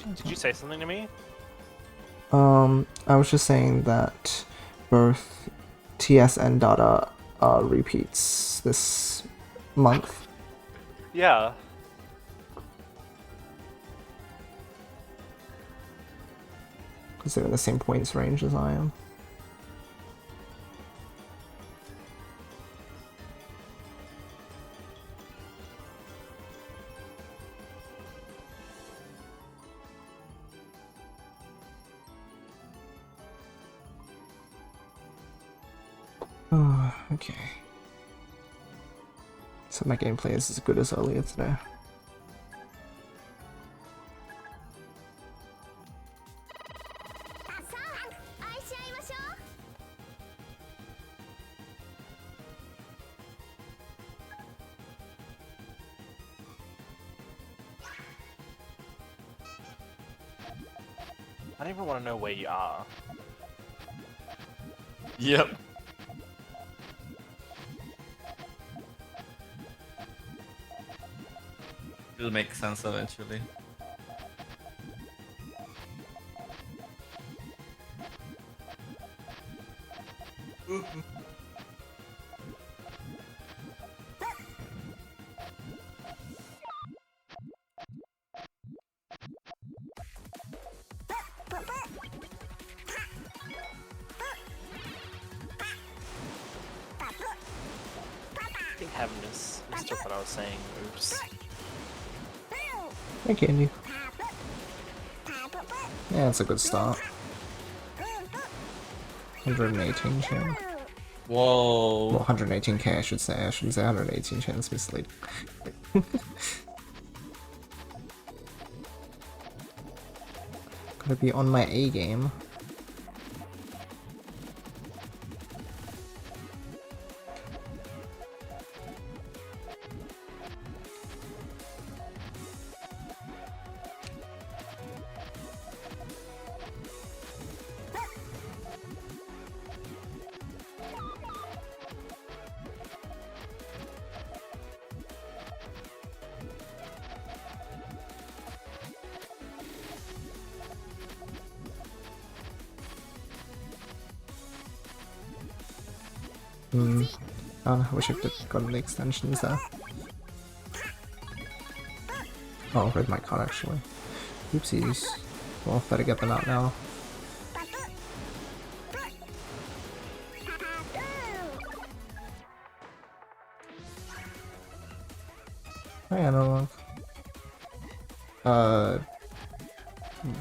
Did you say something to me? I was just saying that both TS and Dada repeats this month. Yeah. Because they're in the same points range as I am. Oh, okay. So my gameplay is as good as earlier today. I don't even want to know where you are. Yep. It'll make sense eventually. I think heaven is mistook what I was saying. Oops. Hey, Candy. Yeah, it's a good start. 118 chen. Whoa. Well, 118k, I should say. I shouldn't say 118 chen, it's misleading. Gotta be on my A game. I wish I could have gotten the extensions there. Oh, I read my card actually. Oopsies. Well, better get them out now. Hi, Analog.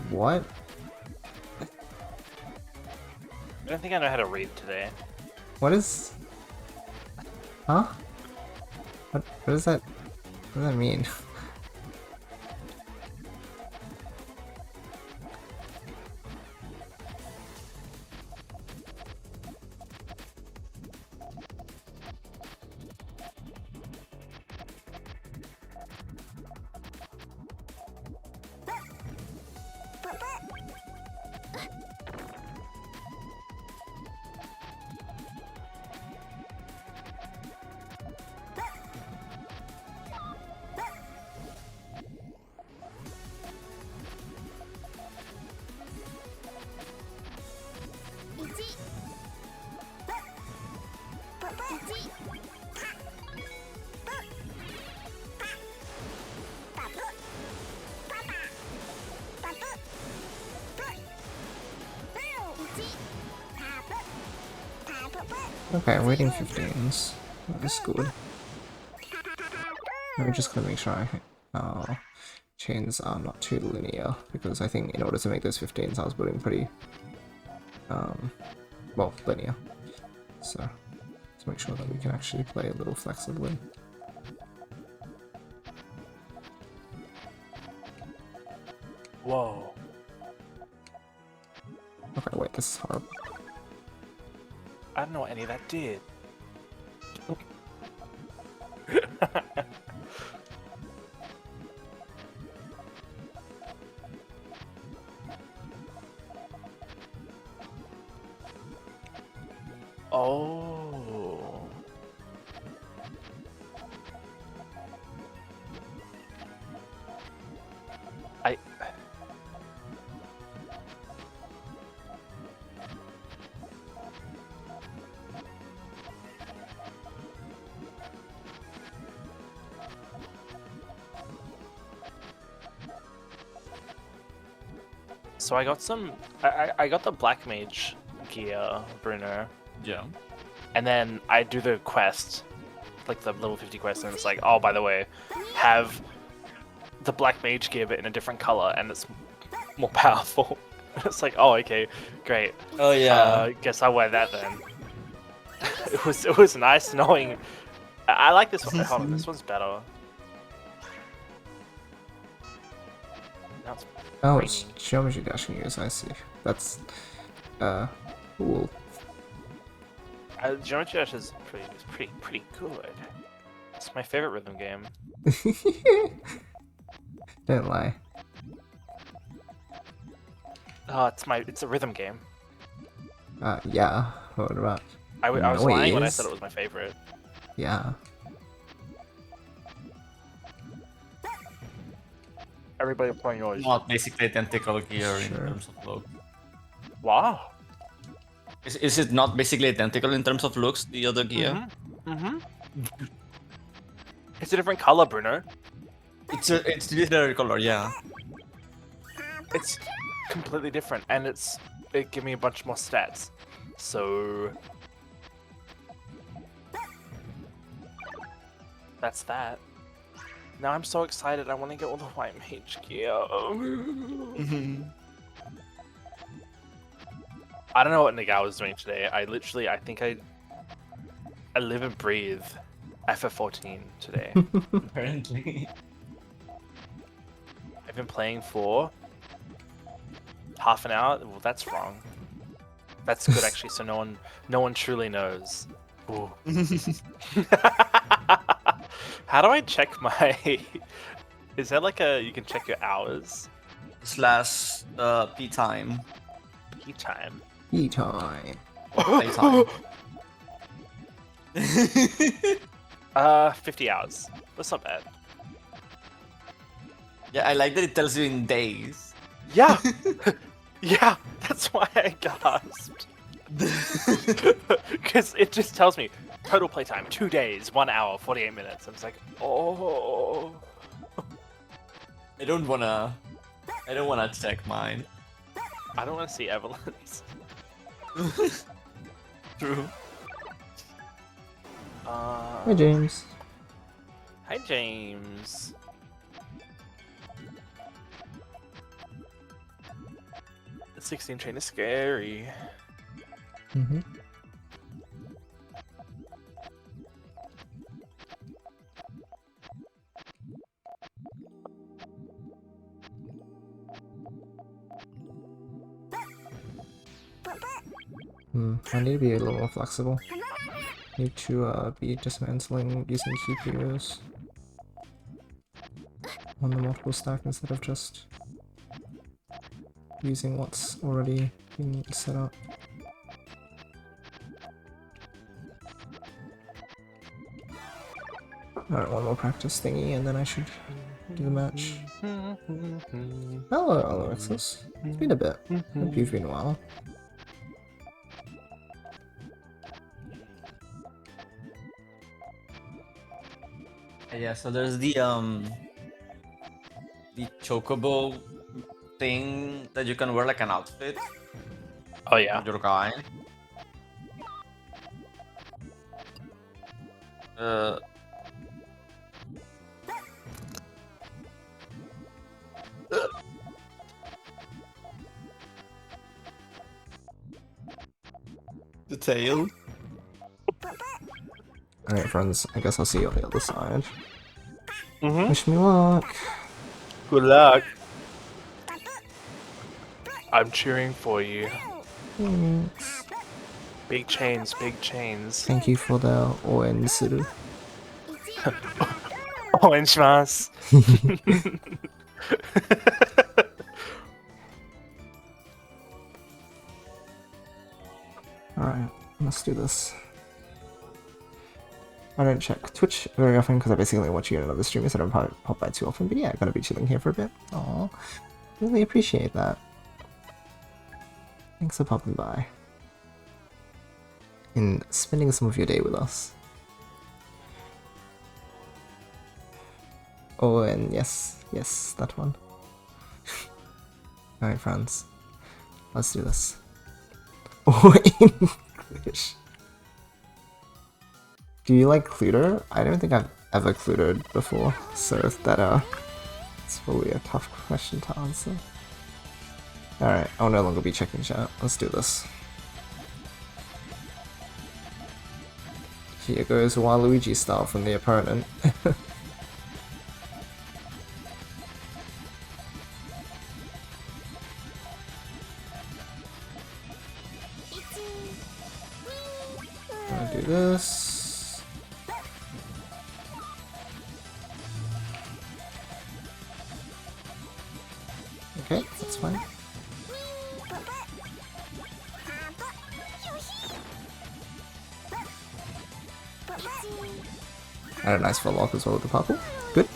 What? I don't think I know how to read today. What is... Huh? What does that... What does that mean? Okay, waiting 15s. That's good. Let me just gotta make sure chains are not too linear, because I think in order to make those 15s I was building pretty, well, linear. So, to make sure that we can actually play a little flexibly. Whoa. Okay, wait, this is horrible. I don't know what any of that did. Oh. So I got some. I got the Black Mage gear, Bruno, Yeah. and then I do the quest, like the level 50 quest, and it's like, oh, by the way, have the Black Mage gear but in a different color, and it's more powerful. It's like, oh, okay, great. Oh yeah. Guess I'll wear that then. It was nice knowing. I like this one. Hold on, this one's better. Now it's Oh, it's raining. geometry dashing use. I see. That's cool. Geometry Dash is pretty good. It's my favorite rhythm game. Don't lie. Oh, it's a rhythm game. Yeah. What about? I was lying when I Noise? said it was my favorite. Yeah. Everybody playing yours. Not basically identical gear in Sure. terms of look. Wow. Is it not basically identical in terms of looks, the other gear? Mm-hmm. It's a different color, Bruno. It's literally color, yeah. It's completely different, and it give me a bunch more stats. So that's that. Now I'm so excited. I want to get all the white mage gear. I don't know what Nagao was doing today. I think I live and breathe ft20 today. Apparently. I've been playing for half an hour. Well, that's wrong. That's good actually. So no one truly knows. Ooh. How do I check my? Is that like you can check your hours? Slash P time. P time. E-time. Play time. 50 hours. That's not bad. Yeah, I like that it tells you in days. Yeah. Yeah. That's why I gasped. Because it just tells me total playtime 2 days, 1 hour, 48 minutes. I'm just like, oh. I don't wanna check mine. I don't want to see Evelyn's. True. Hi, James. Hi, James. The 16 train is scary. Mm-hmm. I need to be a little more flexible. Need to be dismantling using GPUs on the multiple stack instead of just using what's already been set up. Alright, one more practice thingy and then I should do the match. Hello, Alexis. It's been a bit. Hope you've been well. Yeah, so there's the chocobo thing that you can wear like an outfit Oh yeah. with your guy. The tail. Alright, friends, I guess I'll see you on the other side. Mm-hmm. Wish me luck. Good luck. I'm cheering for you. Thanks. Big chains, big chains. Thank you for the ON-suru. Orange Alright, let's do this. I don't check Twitch very often because I basically watch you in another stream, so I don't pop by too often, but yeah, I'm gonna be chilling here for a bit. Aw, really appreciate that. Thanks for popping by. And spending some of your day with us. Oh, and yes, that one. Alright, friends. Let's do this. Oh, English. Do you like Cluedo? I don't think I've ever Cluedoed before, so that it's probably a tough question to answer. Alright, I'll no longer be checking chat. Let's do this. Here goes Waluigi style from the opponent. Gonna do this. Okay, that's fine. I had a nice full lock as well with the purple. Good.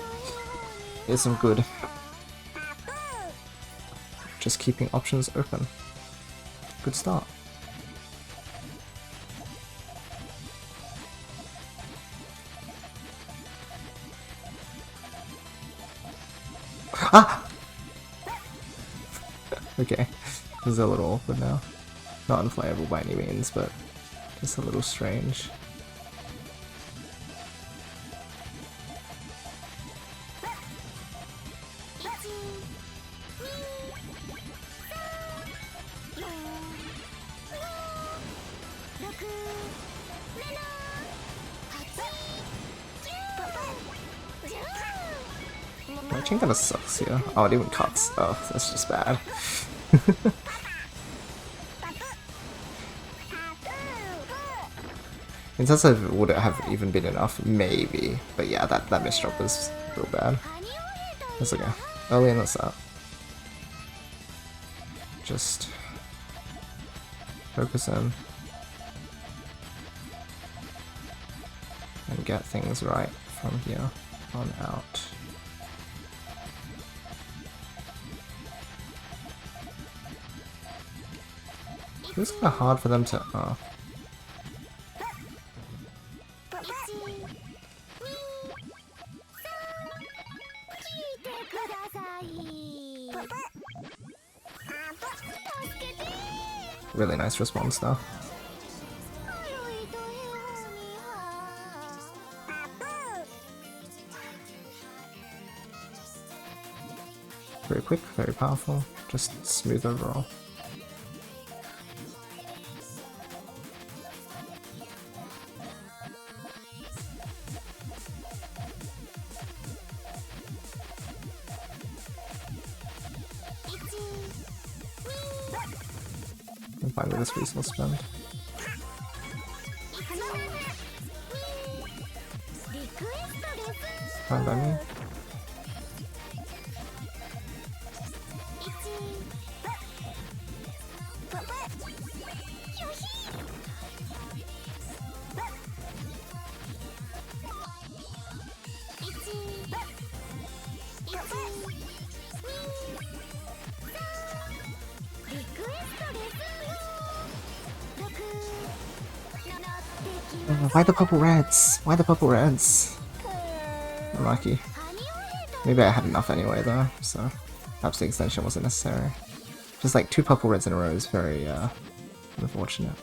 Here's some good. Just keeping options open. Good start. Ah! Okay, this is a little awkward now. Not unplayable by any means, but just a little strange. My chain kinda sucks here. Oh, it even cuts. Oh, that's just bad. In terms of would it have even been enough? Maybe. But yeah, that misdrop was real bad. That's okay. Early in the set. Just focus in. And get things right from here on out. It was kind of hard for them to... Oh. Really nice response though. Very quick, very powerful, just smooth overall. I'm fine with this resource spend. Fine by me. Why the purple reds? Why the purple reds? Unlucky. Maybe I had enough anyway though, so perhaps the extension wasn't necessary. Just like 2 purple reds in a row is very unfortunate.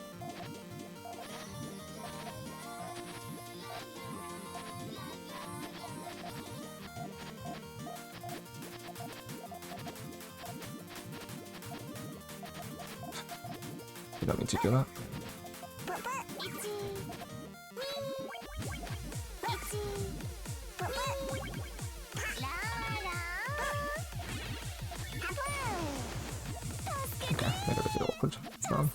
You don't need to do that. Okay, made it a bit awkward. Thrown.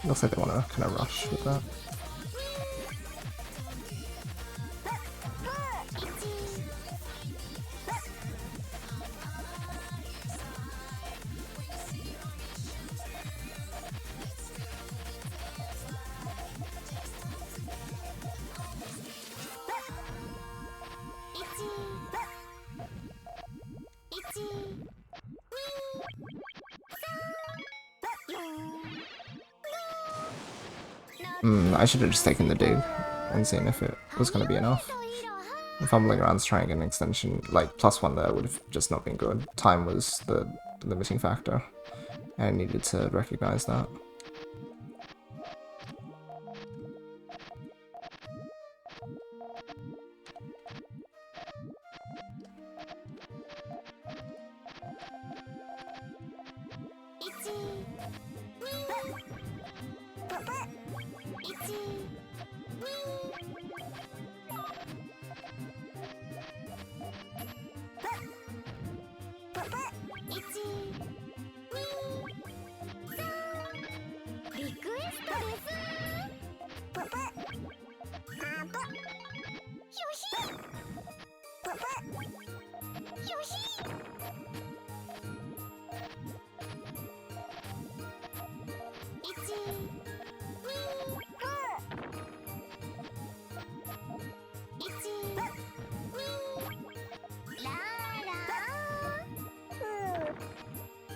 Looks like they want to kind of rush with that. I should have just taken the dig and seen if it was going to be enough. Fumbling around trying to get an extension, like +1 there would have just not been good. Time was the limiting factor, and I needed to recognize that.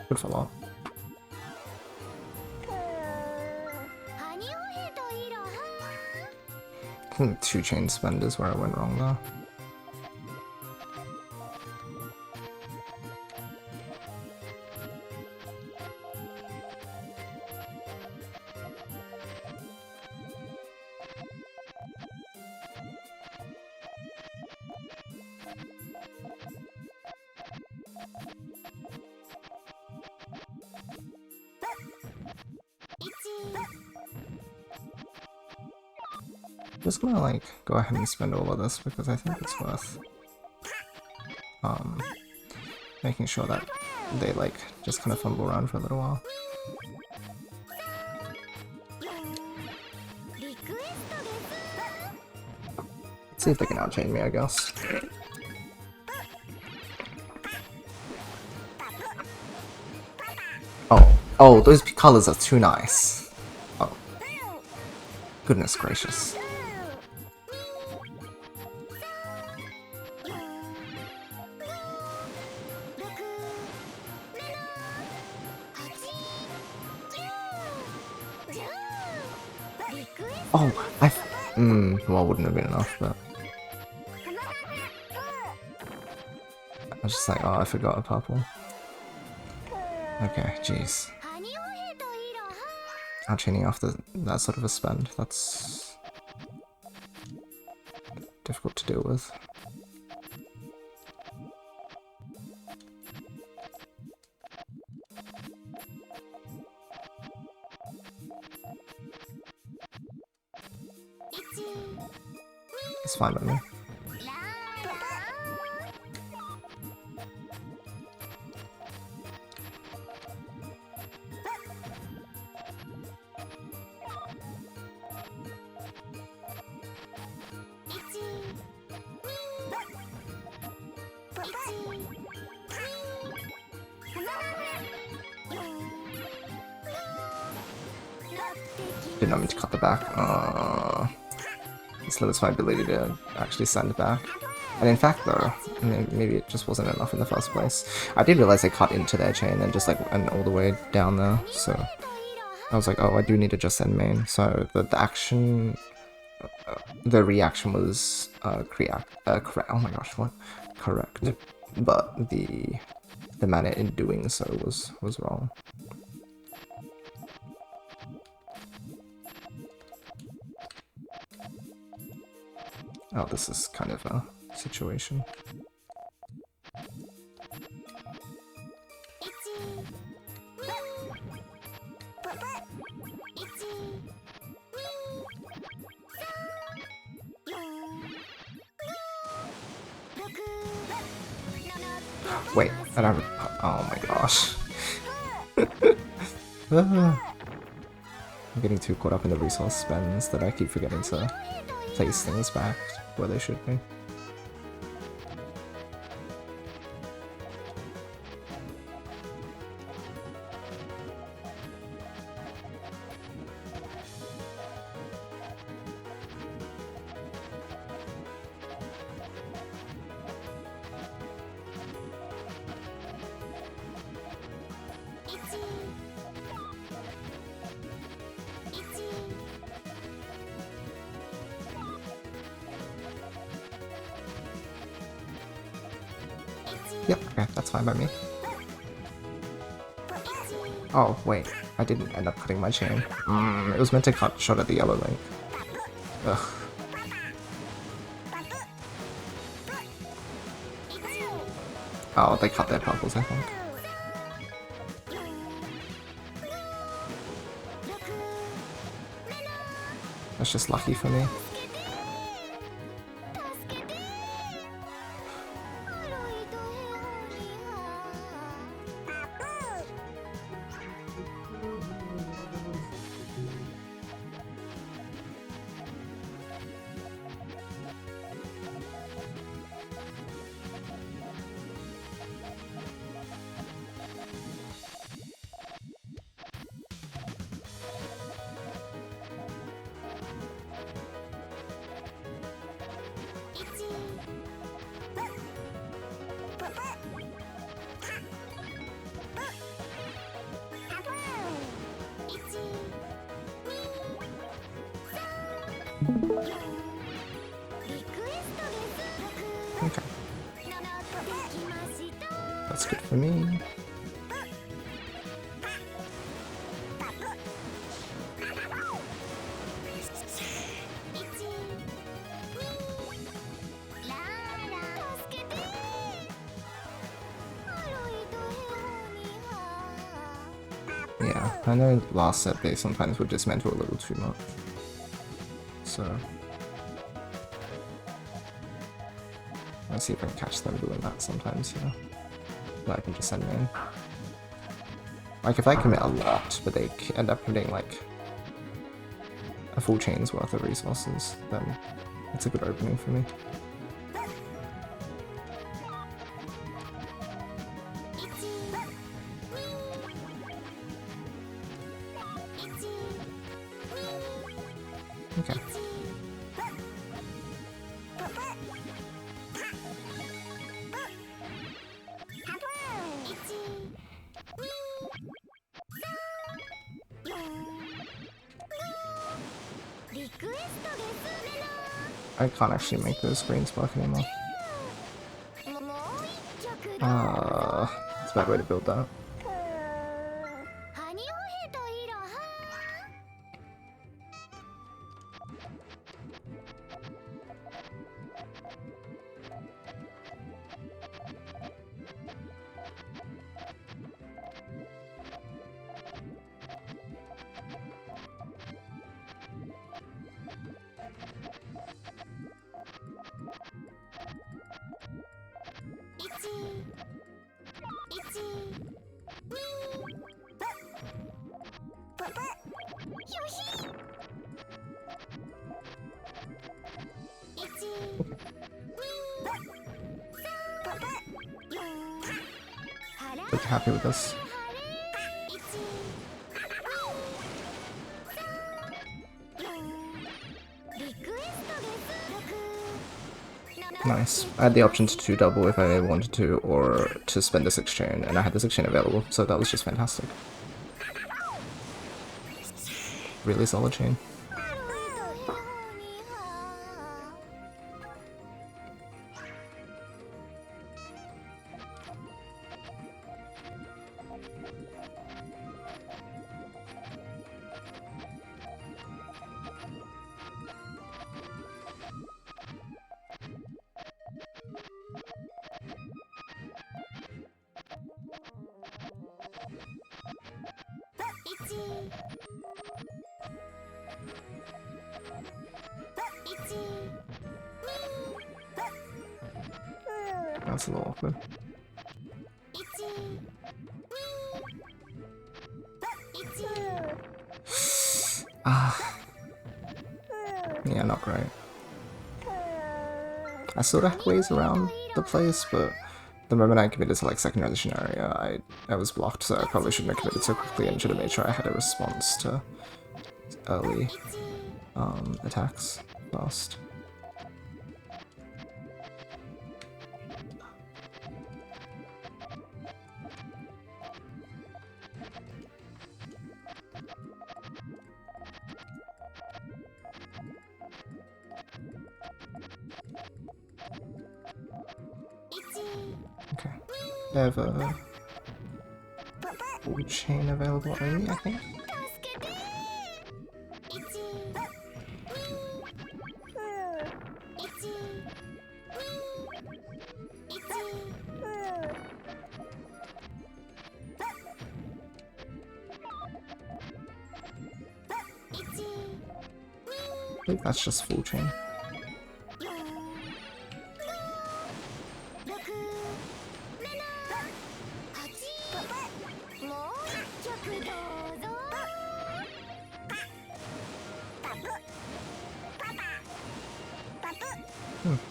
Good for a lot. I think 2 chain spend is where I went wrong though. Just gonna like go ahead and spend all of this because I think it's worth making sure that they like just kind of fumble around for a little while. Let's see if they can outchain me, I guess. Oh, those colors are too nice. Oh, goodness gracious. Oh, well, wouldn't have been enough, but I was just like, oh, I forgot a purple. Okay, jeez. Outchaining after that sort of a spend, that's difficult to deal with. It's fine by me. Did not mean to cut the back. This limits my ability to actually send it back. And in fact though, maybe it just wasn't enough in the first place. I did realize they cut into their chain and just like went all the way down there, so I was like, oh, I do need to just send main. So the action, the reaction was correct. Oh my gosh, what? Correct. But the manner in doing so was wrong. Oh, this is kind of a situation. Wait, I don't. Oh my gosh. I'm getting too caught up in the resource spends that I keep forgetting to place things back where they should be. Yep, okay, that's fine by me. Oh, wait, I didn't end up cutting my chain. It was meant to cut shot at the yellow link. Ugh. Oh, they cut their purples, I think. That's just lucky for me. Okay. That's good for me. Yeah, I know last set they sometimes would dismantle a little too much. So let's see if I can catch them doing that sometimes, yeah. But I can just send them in. Like if I commit a lot, but they end up committing like a full chain's worth of resources, then it's a good opening for me. Okay. I can't actually make those screens work anymore. It's a bad way to build that. Pretty happy with this. Nice. I had the option to 2-double if I wanted to, or to spend the 6 chain, and I had the 6 chain available, so that was just fantastic. Really solid chain. That's a little awkward. Yeah, not great. I sort of had ways around the place, but the moment I committed to like second transition area, I was blocked, so I probably shouldn't have committed so quickly and should have made sure I had a response to early attacks first. Okay. They have a full chain available only, I think. I think that's just full chain.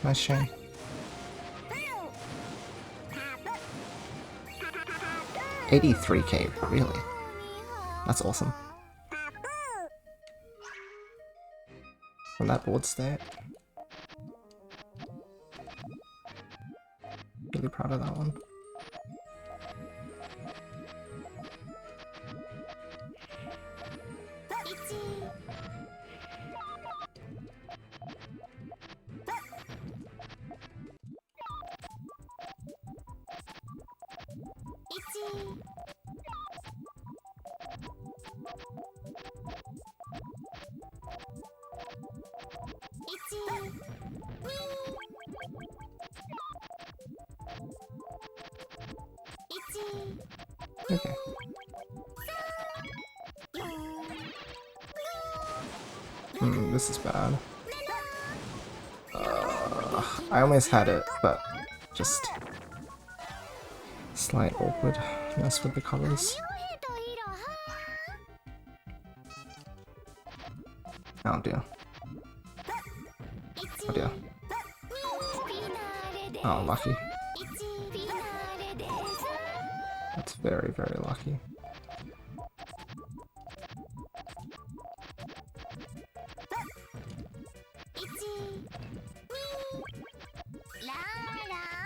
Nice chain. 83k, really? That's awesome. From that board state. Really proud of that one. Okay. This is bad. I almost had it, but just slight awkwardness with the colors. Oh dear. Oh dear. Oh, lucky. That's very, very lucky.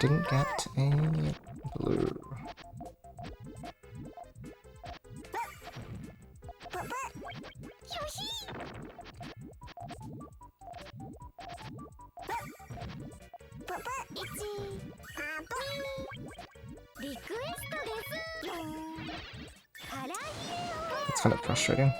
Didn't get a blue. It's kind of frustrating.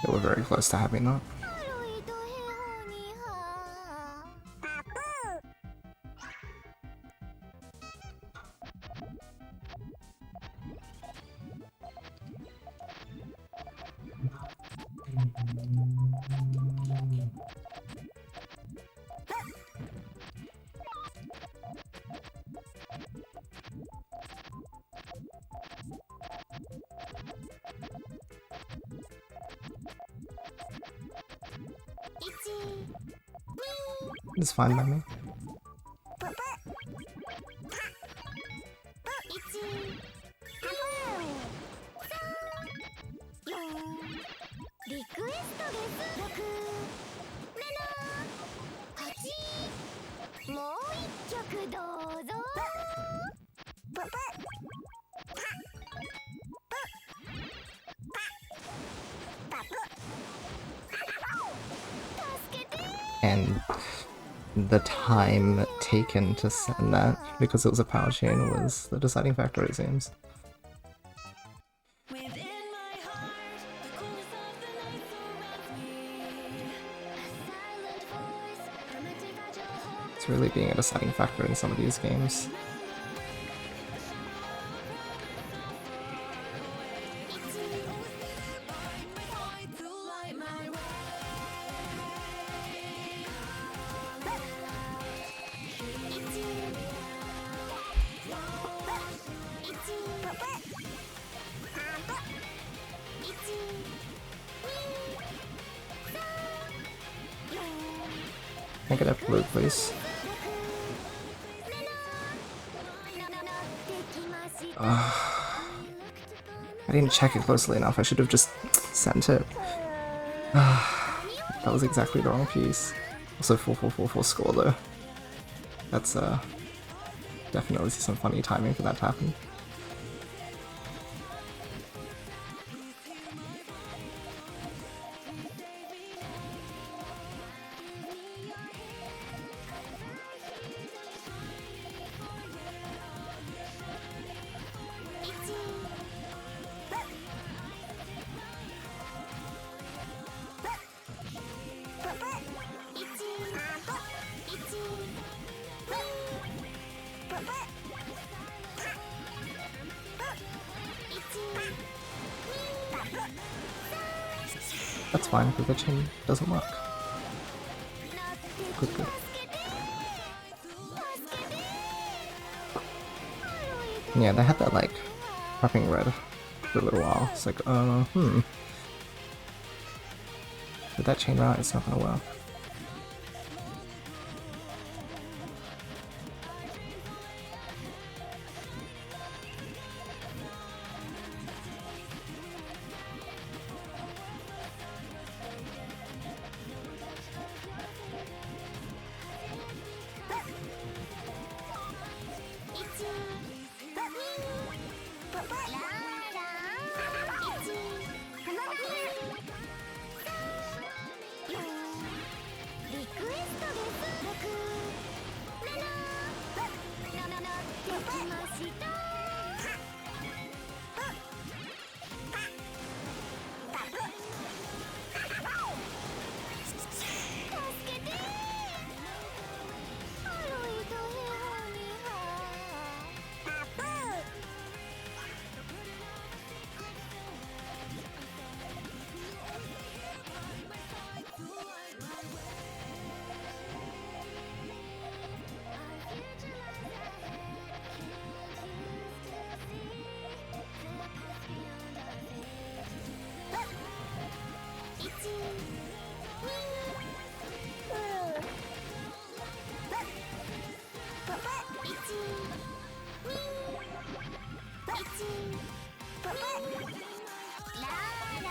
They were very close to having that. It's fine by me. And the time taken to send that, because it was a power chain, was the deciding factor, it seems. It's really being a deciding factor in some of these games. Can I get a blue, please? I didn't check it closely enough. I should have just sent it. That was exactly the wrong piece. Also 4-4-4-4 score though. That's definitely some funny timing for that to happen. That's fine if the chain doesn't work. Good, good. Yeah, they had that like prepping red for a little while. It's like, with that chain right, it's not gonna work.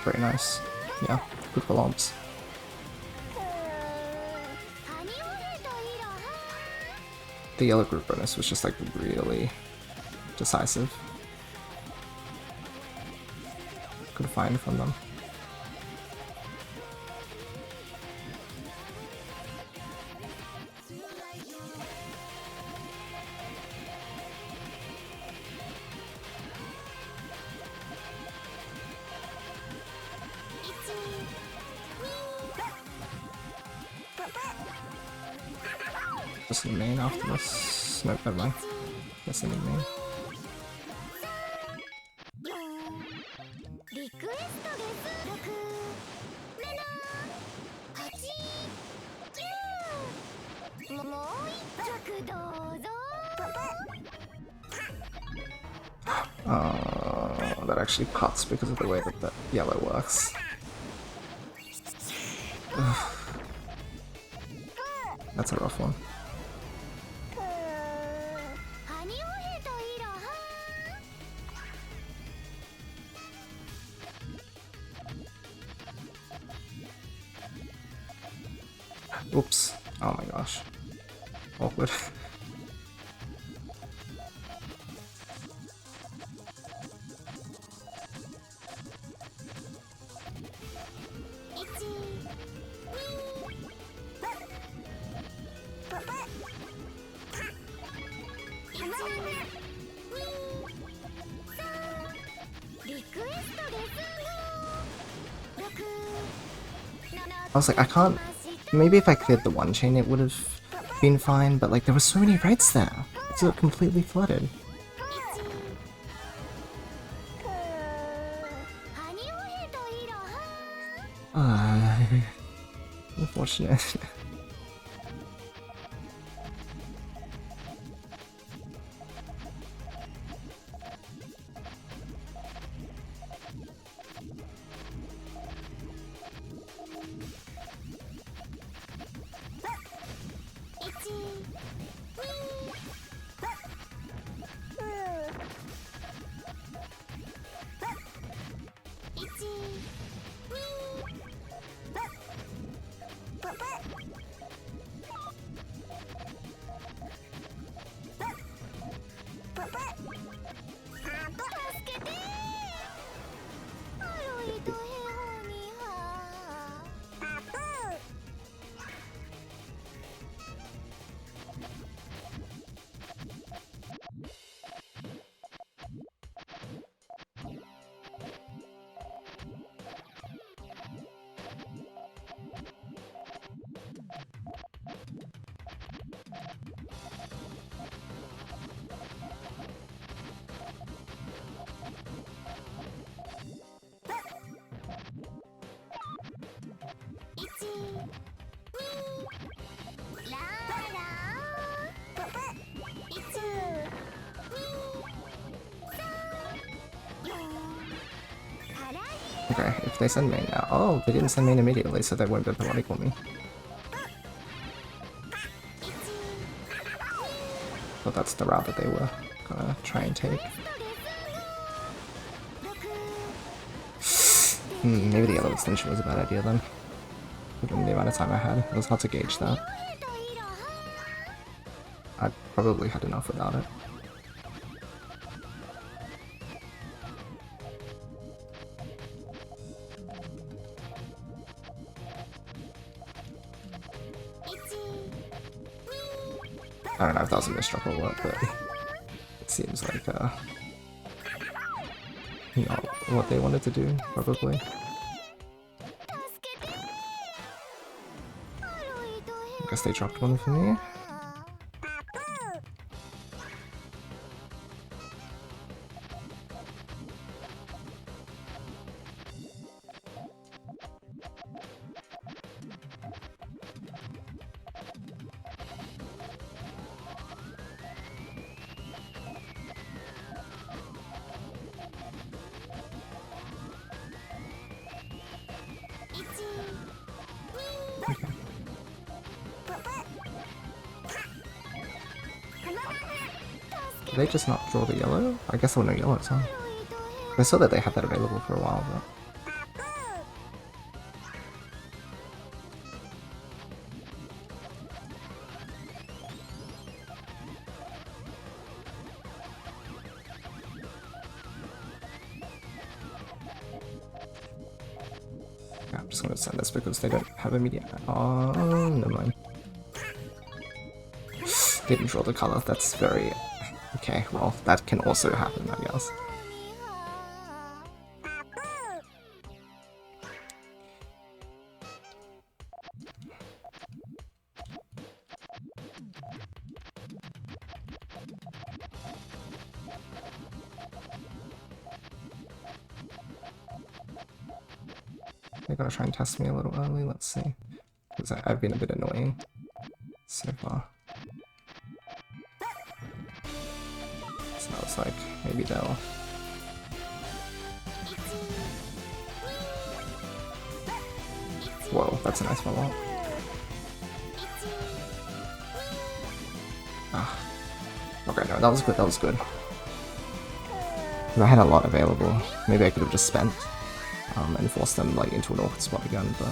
Very nice. Yeah, good for lobs. The yellow group bonus was just like really decisive. Good find from them. Just in main after this. Nope, never mind. Guess in main. That actually cuts because of the way that the yellow works. That's a rough one. Oops. Oh my gosh. Awkward. I was like, I can't. Maybe if I cleared the one chain, it would have been fine, but like there were so many reds there. It's completely flooded. Unfortunate. Okay, if they send main now. Oh, they didn't send main immediately, so they won't be able to equal me. But that's the route that they were gonna try and take. Maybe the yellow extension was a bad idea then. Given the amount of time I had, it was hard to gauge that. I probably had enough without it. I don't know if that was a misstruck or what, but it seems like not what they wanted to do, probably. I guess they dropped one for me. Did they just not draw the yellow? I guess there were no yellows, huh? I saw that they had that available for a while, but... Yeah, I'm just gonna send this because they don't have immediate... Oh, never mind. Didn't draw the color, that's very... Okay, well, that can also happen, I guess. They're gonna try and test me a little early, let's see. Because I've been a bit annoying so far. So I was like, maybe they'll... Whoa, that's a nice follow-up. Ah. Okay, no, that was good, that was good. I had a lot available. Maybe I could have just spent and forced them like into an awkward spot again, but...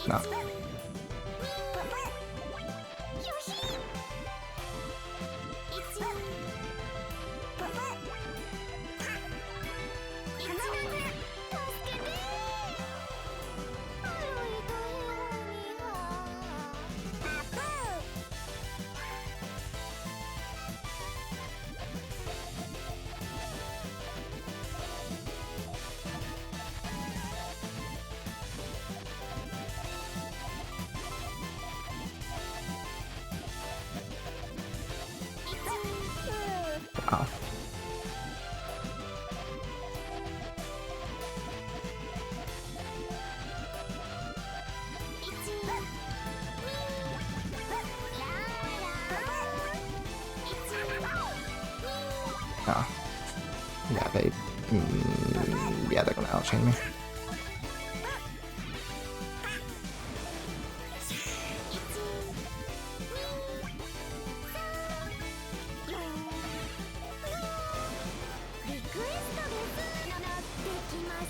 No. Wow. Oh. Yeah, yeah, they're gonna outchain me.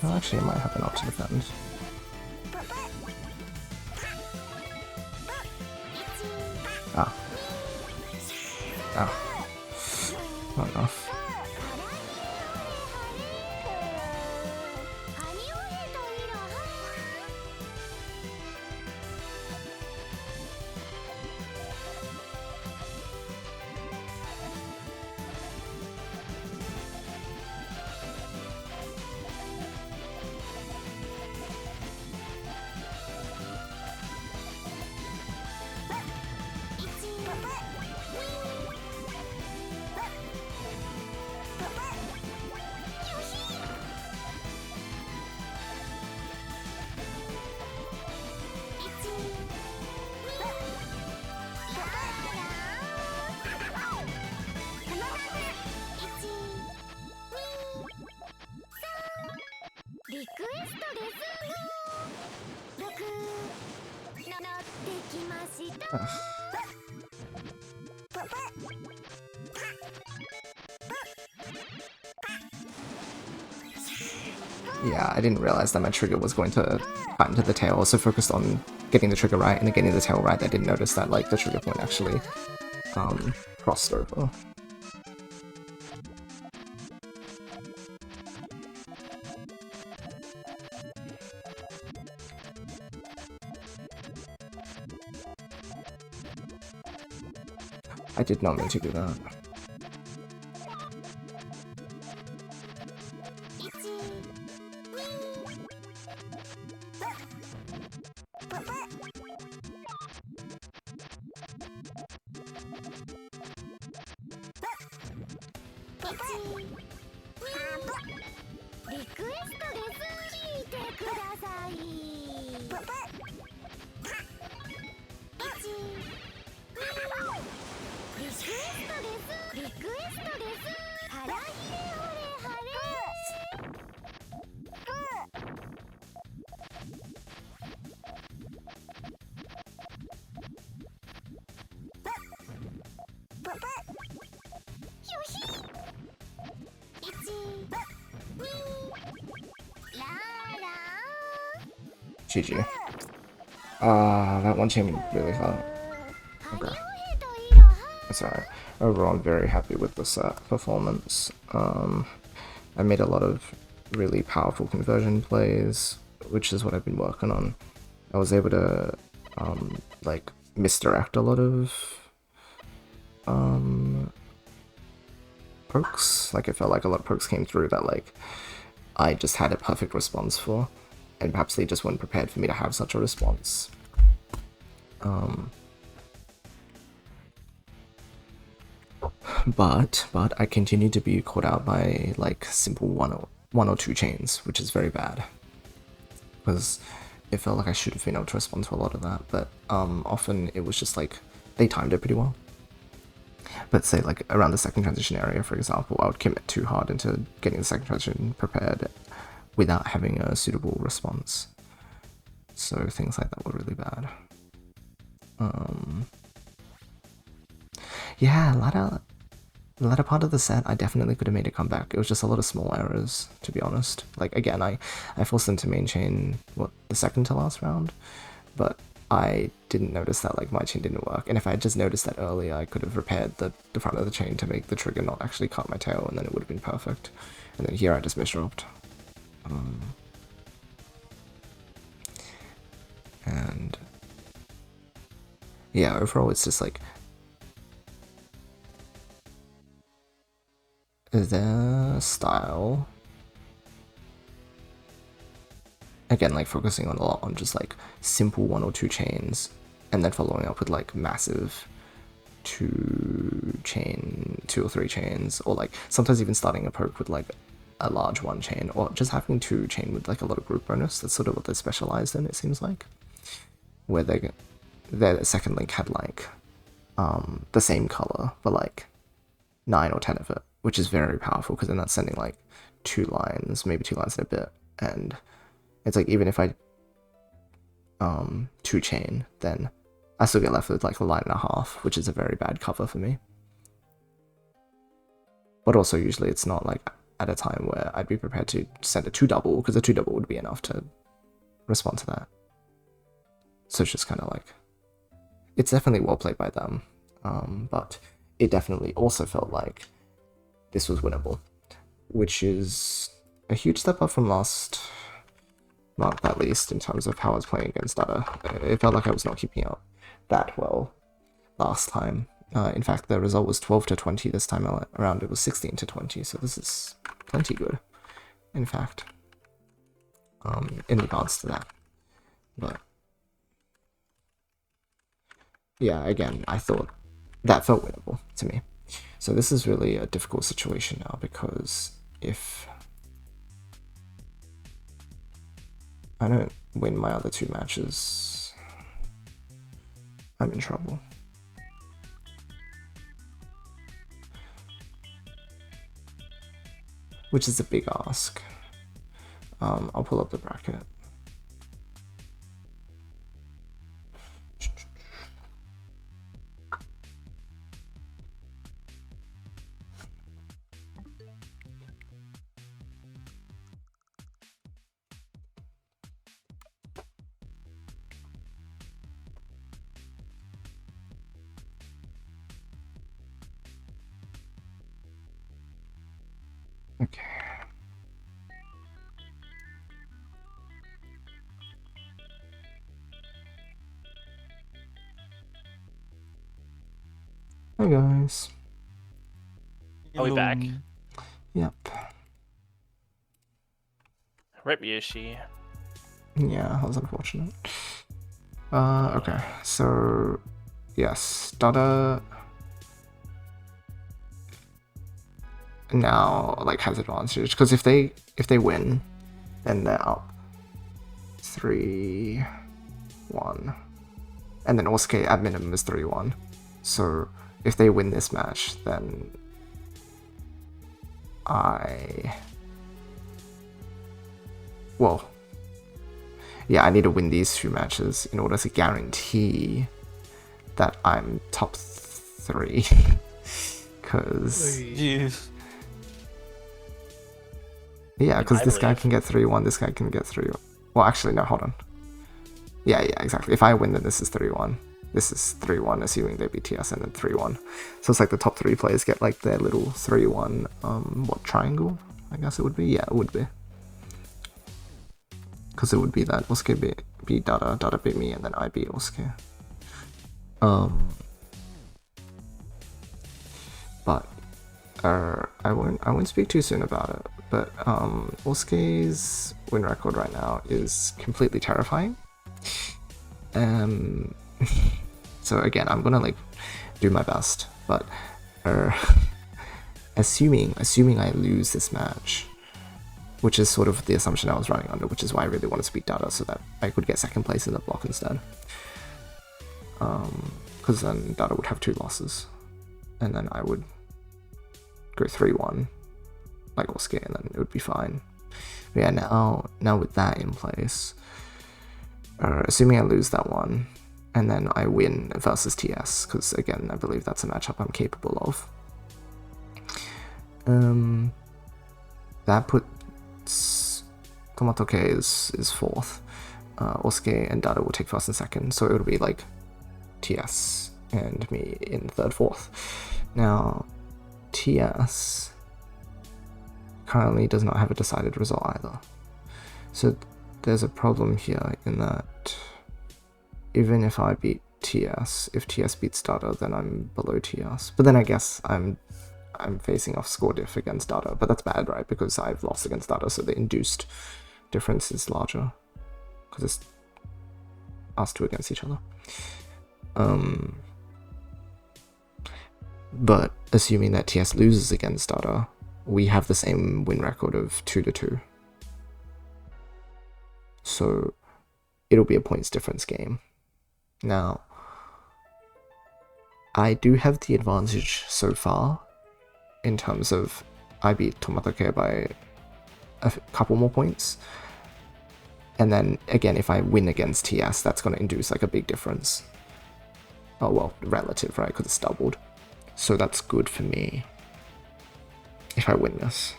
Well, actually, I might have enough to defend. Ah. Ah. Not enough. Yeah, I didn't realize that my trigger was going to cut into the tail. I was so focused on getting the trigger right and then getting the tail right that I didn't notice that like the trigger point actually crossed over. I did not mean to do that. GG. That one team really hurt. Okay. That's alright. Overall, I'm very happy with the set performance. I made a lot of really powerful conversion plays, which is what I've been working on. I was able to, like, misdirect a lot of, pokes. Like, it felt like a lot of pokes came through that, like, I just had a perfect response for. And perhaps they just weren't prepared for me to have such a response. But I continue to be caught out by like simple one or two chains, which is very bad. Because it felt like I should have been able to respond to a lot of that, but often it was just like they timed it pretty well. But say like around the second transition area, for example, I would commit too hard into getting the second transition prepared without having a suitable response. So things like that were really bad. Yeah, latter part of the set, I definitely could have made a comeback. It was just a lot of small errors, to be honest. Like, again, I forced them to main chain, what, the second to last round? but I didn't notice that like my chain didn't work, and if I had just noticed that earlier, I could have repaired the front of the chain to make the trigger not actually cut my tail, and then it would have been perfect. And then here I just misdropped. And yeah, overall it's just like the style, again, like focusing on a lot on just like simple 1 or 2 chains, and then following up with like massive 2 or 3 chains, or like sometimes even starting a poke with like a large 1 chain, or just having 2 chain with like a lot of group bonus. That's sort of what they're specialized in, it seems like, where their second link had like the same color but like 9 or 10 of it, which is very powerful because then that's sending like 2 lines, maybe 2 lines in a bit, and it's like even if I 2 chain, then I still get left with like a line and a half, which is a very bad cover for me. But also usually it's not like at a time where I'd be prepared to send a 2 double, because a 2 double would be enough to respond to that. So it's just kind of like, it's definitely well played by them, but it definitely also felt like this was winnable, which is a huge step up from last month, at least in terms of how I was playing against Dada. It felt like I was not keeping up that well last time. In fact, the result was 12-20 this time around. It was 16-20, so this is plenty good, in fact, in regards to that. But yeah, again, I thought that felt winnable to me. So this is really a difficult situation now, because if I don't win my other 2 matches, I'm in trouble. Which is a big ask. I'll pull up the bracket. Okay. Hi guys. Are we back? Yep. Rip Yoshi. Yeah, that was unfortunate. Okay, so yes, Dada now like has advantage, because if they win, then they're up 3-1, and then Osuke at minimum is 3-1. So if they win this match, then I need to win these 2 matches in order to guarantee that I'm top 3. Because this guy can get 3-1, this guy can get 3-1. Well, actually, no, hold on. Yeah, exactly. If I win, then this is 3-1. This is 3-1, assuming they beat TS, and then 3-1. So it's like the top 3 players get like their little 3-1, triangle? I guess it would be? Yeah, it would be. Because it would be that Osuke beat Dada, Dada beat me, and then I beat Osuke. But I won't speak too soon about it. But Osuke's win record right now is completely terrifying. So again, I'm gonna like do my best, but assuming I lose this match, which is sort of the assumption I was running under, which is why I really wanted to beat Dada so that I could get 2nd place in the block instead. Because then Dada would have 2 losses, and then I would go 3-1 like Osuke, and then it would be fine. But yeah, now with that in place, assuming I lose that one, and then I win versus TS, because again, I believe that's a matchup I'm capable of. That puts Tomatoke is 4th, Osuke and Dada will take first and second, so it'll be like TS and me in third, fourth. Now, TS currently does not have a decided result either. So there's a problem here in that even if I beat TS, if TS beats Dada, then I'm below TS. But then I guess I'm facing off score diff against Dada, but that's bad, right? Because I've lost against Dada, so the induced difference is larger because it's us two against each other. But assuming that TS loses against Dada, we have the same win record of 2-2. So it'll be a points difference game. Now, I do have the advantage so far in terms of I beat Tomatake by a couple more points. And then again, if I win against TS, that's going to induce like a big difference. Oh well, relative, right? Because it's doubled. So that's good for me if I win this.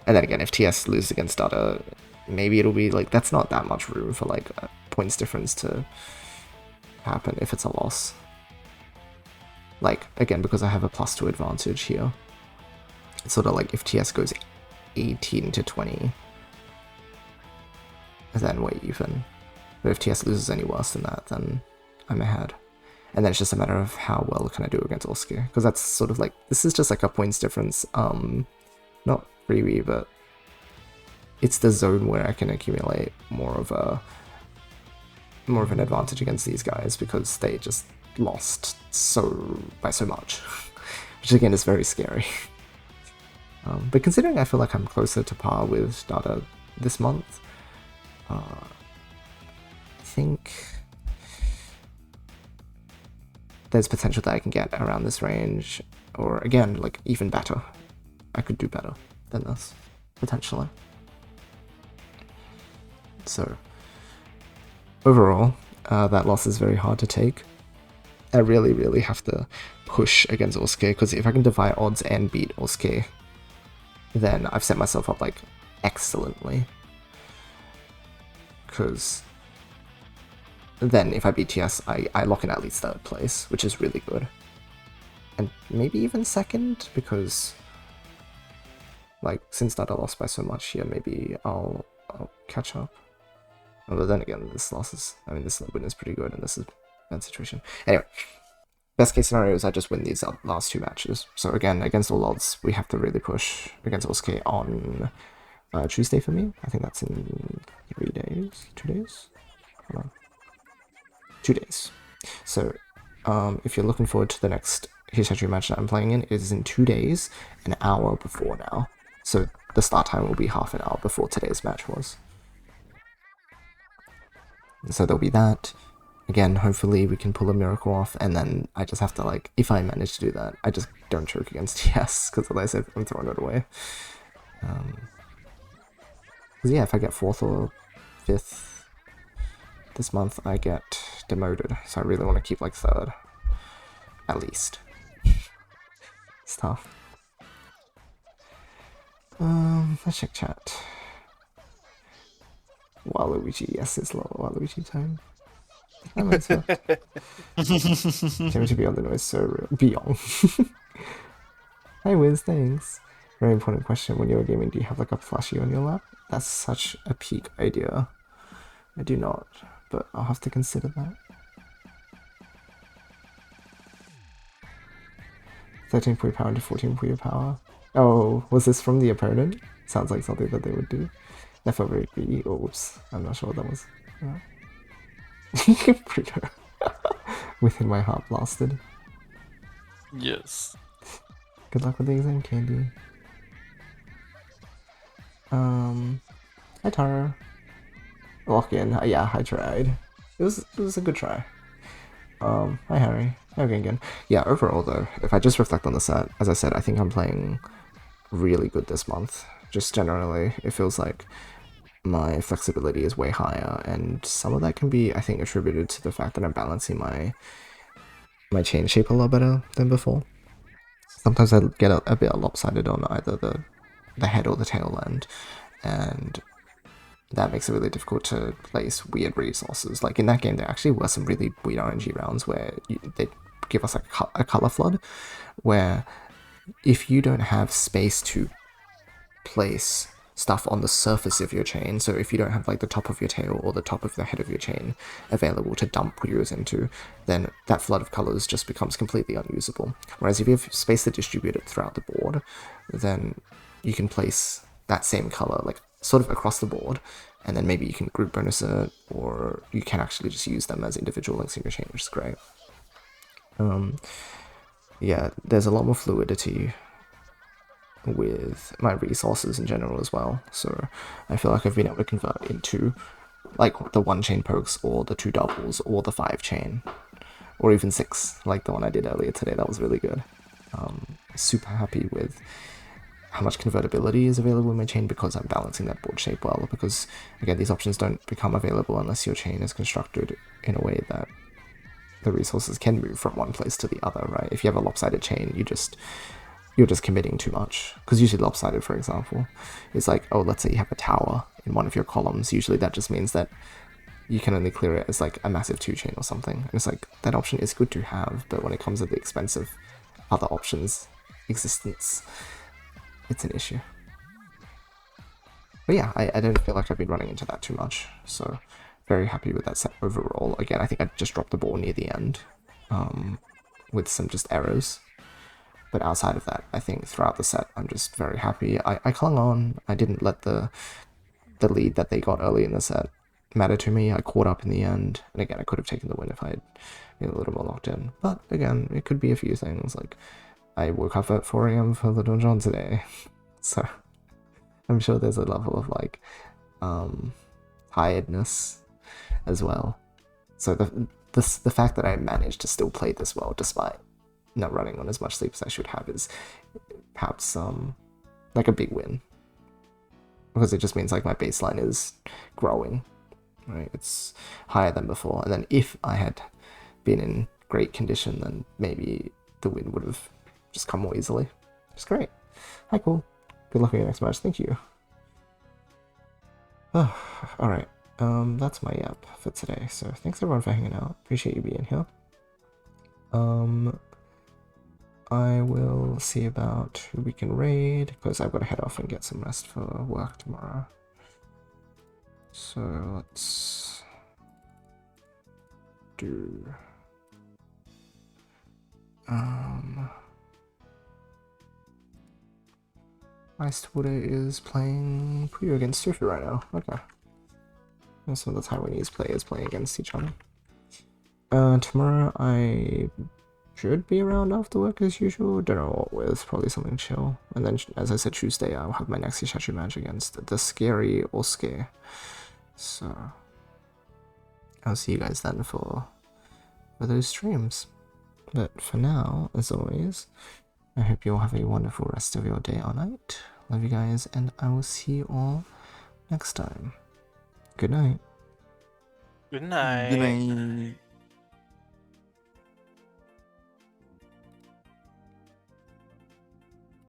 And then again, if TS loses against Dada, maybe it'll be like, that's not that much room for like a points difference to happen if it's a loss. Like, again, because I have a +2 advantage here. It's sort of like if TS goes 18-20, then we're even. But if TS loses any worse than that, then I'm ahead. And then it's just a matter of how well can I do against Osuke. Because that's sort of like, this is just like a points difference. Not freebie, but it's the zone where I can accumulate more of an advantage against these guys because they just lost by so much, which again is very scary. But considering I feel like I'm closer to par with Dada this month, I think there's potential that I can get around this range, or again, like even better. I could do better than this, potentially. So, overall, that loss is very hard to take. I really, really have to push against Osuke, because if I can defy odds and beat Osuke, then I've set myself up, like, excellently. Because then if I beat TS, I lock in at least third place, which is really good. And maybe even second, because, like, since Dada lost by so much here, maybe I'll catch up. But then again, this win is pretty good, and this is a bad situation. Anyway, best case scenario is I just win these last two matches. So again, against all odds, we have to really push against Osuke on Tuesday for me. I think that's in 3 days, 2 days? Hold on. 2 days. So if you're looking forward to the next Hisyachu match that I'm playing in, it is in 2 days, an hour before now. So the start time will be half an hour before today's match was. So there'll be that. Again, hopefully we can pull a miracle off, and then I just have to, like, if I manage to do that, I just don't choke against TS, because otherwise I'm throwing it away. Because yeah, if I get 4th or 5th this month, I get demoted, so I really want to keep, like, 3rd. At least. It's tough. Let's check chat. Waluigi, yes, it's Waluigi time. That might as well. Jimmy to be on the noise so beyond. Hi Wiz, thanks. Very important question. When you're gaming, do you have like a plushie on your lap? That's such a peak idea. I do not, but I'll have to consider that. 13 Puyo power into 14 Puyo power. Oh, was this from the opponent? Sounds like something that they would do. That felt very greedy. Oops, I'm not sure what that was. Within my heart blasted. Yes. Good luck with the exam, Candy. Hi Tara. Lock in. Yeah, I tried. It was a good try. Hi Harry. Okay, again. Yeah, overall though, if I just reflect on the set, as I said, I think I'm playing really good this month. Just generally, it feels like my flexibility is way higher, and some of that can be, I think, attributed to the fact that I'm balancing my chain shape a lot better than before. Sometimes I get a bit lopsided on either the head or the tail end, and that makes it really difficult to place weird resources. Like in that game, there actually were some really weird RNG rounds where they give us like a color flood, where if you don't have space to place stuff on the surface of your chain, so if you don't have like the top of your tail or the top of the head of your chain available to dump Puyos into, then that flood of colors just becomes completely unusable. Whereas if you have space to distribute it throughout the board, then you can place that same color like sort of across the board, and then maybe you can group bonus it, or you can actually just use them as individual links in your chain, which is great. Yeah, there's a lot more fluidity with my resources in general as well, so I feel like I've been able to convert into like the 1 chain pokes or the 2 doubles or the 5 chain or even 6 like the one I did earlier today. That was really good. Super happy with how much convertibility is available in my chain because I'm balancing that board shape well, because again these options don't become available unless your chain is constructed in a way that the resources can move from one place to the other, right? If you have a lopsided chain, you're just committing too much, because usually lopsided, for example, is like, oh, let's say you have a tower in one of your columns. Usually that just means that you can only clear it as like a massive 2 chain or something, and it's like that option is good to have, but when it comes at the expense of other options existence, it's an issue. But yeah, I don't feel like I've been running into that too much, so very happy with that set overall. Again, I think I just dropped the ball near the end with some just errors. But outside of that, I think throughout the set, I'm just very happy. I clung on. I didn't let the lead that they got early in the set matter to me. I caught up in the end. And again, I could have taken the win if I had been a little more locked in. But again, it could be a few things. Like, I woke up at 4 AM for the donjon today. So, I'm sure there's a level of, like, tiredness as well. So, the fact that I managed to still play this well, despite not running on as much sleep as I should have, is perhaps like a big win, because it just means like my baseline is growing, right? It's higher than before, and then if I had been in great condition, then maybe the win would have just come more easily. It's great. Hi, cool. Good luck in your next match. Thank you. Oh, all right. That's my yap for today. So thanks everyone for hanging out. Appreciate you being here. I will see about who we can raid, because I've got to head off and get some rest for work tomorrow. So let's do... Icewater is playing Puyo against Sophie right now. Okay. And some of the Taiwanese players playing against each other. Tomorrow I should be around after work as usual. Don't know what with, probably something chill. And then, as I said, Tuesday I'll have my next Hisyachu match against the Scary Osuke. So I'll see you guys then for those streams. But for now, as always, I hope you all have a wonderful rest of your day or night. Love you guys, and I will see you all next time. Good night. Good night. Good night.